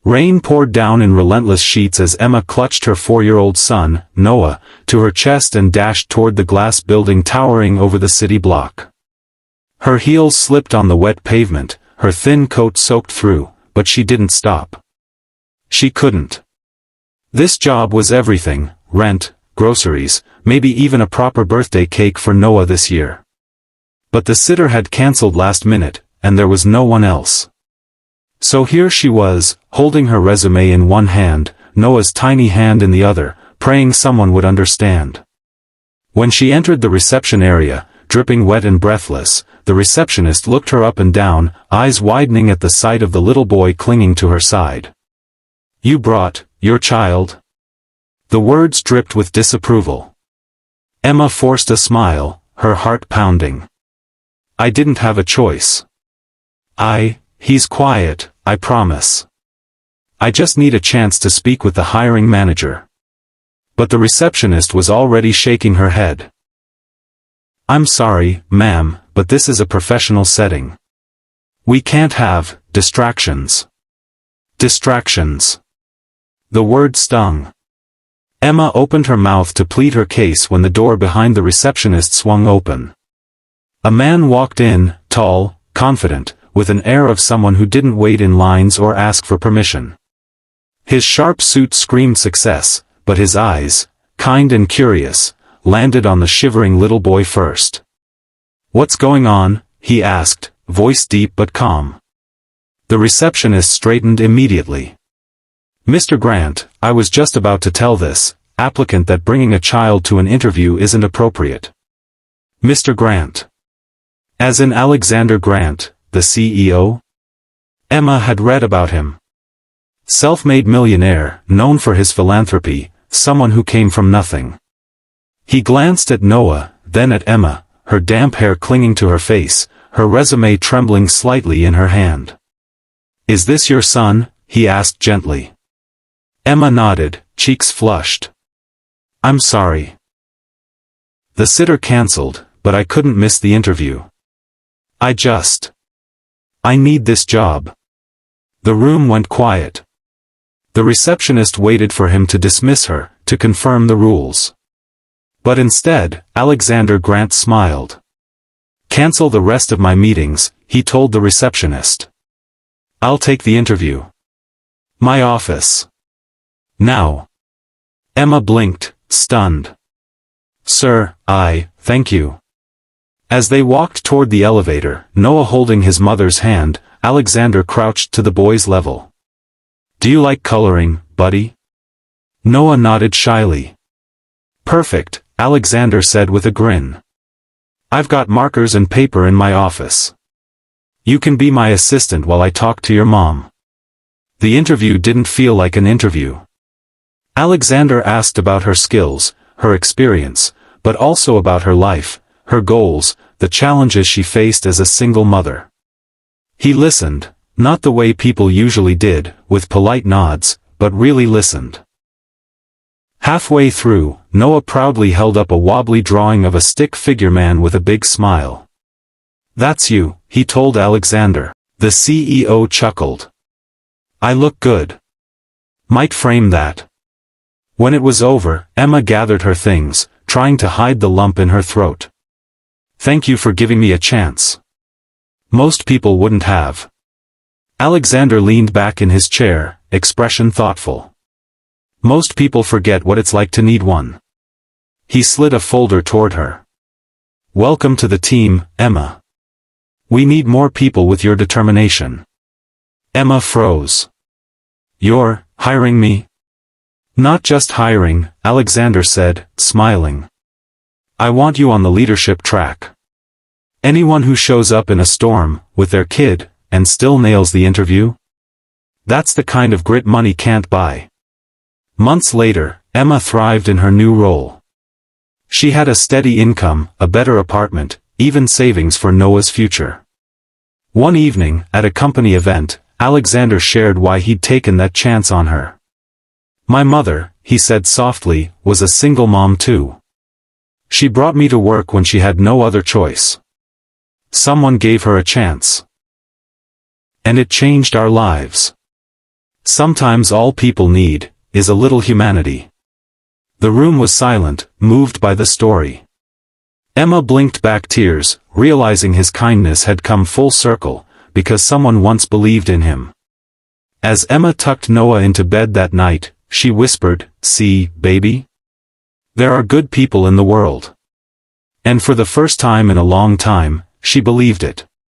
Rain poured down in relentless sheets as Emma clutched her 4-year-old son, Noah, to her chest and dashed toward the glass building towering over the city block. Her heels slipped on the wet pavement, her thin coat soaked through, but she didn't stop. She couldn't. This job was everything: rent, groceries, maybe even a proper birthday cake for Noah this year. But the sitter had cancelled last minute, and there was no one else. So here she was, holding her resume in one hand, Noah's tiny hand in the other, praying someone would understand. When she entered the reception area, dripping wet and breathless, the receptionist looked her up and down, eyes widening at the sight of the little boy clinging to her side. "You brought your child?" The words dripped with disapproval. Emma forced a smile, her heart pounding. "I didn't have a choice. He's quiet, I promise. I just need a chance to speak with the hiring manager." But the receptionist was already shaking her head. "I'm sorry, ma'am, but this is a professional setting. We can't have distractions." Distractions. The word stung. Emma opened her mouth to plead her case when the door behind the receptionist swung open. A man walked in, tall, confident, with an air of someone who didn't wait in lines or ask for permission. His sharp suit screamed success, but his eyes, kind and curious, landed on the shivering little boy first. "What's going on?" he asked, voice deep but calm. The receptionist straightened immediately. "Mr. Grant, I was just about to tell this applicant that bringing a child to an interview isn't appropriate." "Mr. Grant." As in Alexander Grant, the CEO? Emma had read about him. Self-made millionaire, known for his philanthropy, someone who came from nothing. He glanced at Noah, then at Emma, her damp hair clinging to her face, her resume trembling slightly in her hand. "Is this your son?" he asked gently. Emma nodded, cheeks flushed. "I'm sorry. The sitter cancelled, but I couldn't miss the interview. I need this job." The room went quiet. The receptionist waited for him to dismiss her, to confirm the rules. But instead, Alexander Grant smiled. "Cancel the rest of my meetings," he told the receptionist. "I'll take the interview. My office. Now." Emma blinked, stunned. "Sir, thank you." As they walked toward the elevator, Noah holding his mother's hand, Alexander crouched to the boy's level. "Do you like coloring, buddy?" Noah nodded shyly. "Perfect," Alexander said with a grin. "I've got markers and paper in my office. You can be my assistant while I talk to your mom." The interview didn't feel like an interview. Alexander asked about her skills, her experience, but also about her life, her goals, the challenges she faced as a single mother. He listened, not the way people usually did, with polite nods, but really listened. Halfway through, Noah proudly held up a wobbly drawing of a stick figure man with a big smile. "That's you," he told Alexander. The CEO chuckled. "I look good. Might frame that." When it was over, Emma gathered her things, trying to hide the lump in her throat. "Thank you for giving me a chance. Most people wouldn't have." Alexander leaned back in his chair, expression thoughtful. "Most people forget what it's like to need one." He slid a folder toward her. "Welcome to the team, Emma. We need more people with your determination." Emma froze. "You're hiring me?" "Not just hiring," Alexander said, smiling. "I want you on the leadership track. Anyone who shows up in a storm, with their kid, and still nails the interview? That's the kind of grit money can't buy." Months later, Emma thrived in her new role. She had a steady income, a better apartment, even savings for Noah's future. One evening, at a company event, Alexander shared why he'd taken that chance on her. "My mother," he said softly, "was a single mom too. She brought me to work when she had no other choice. Someone gave her a chance. And it changed our lives." Sometimes all people need is a little humanity. The room was silent, moved by the story. Emma blinked back tears, realizing his kindness had come full circle, because someone once believed in him. As Emma tucked Noah into bed that night, she whispered, "See, baby? There are good people in the world." And for the first time in a long time, she believed it.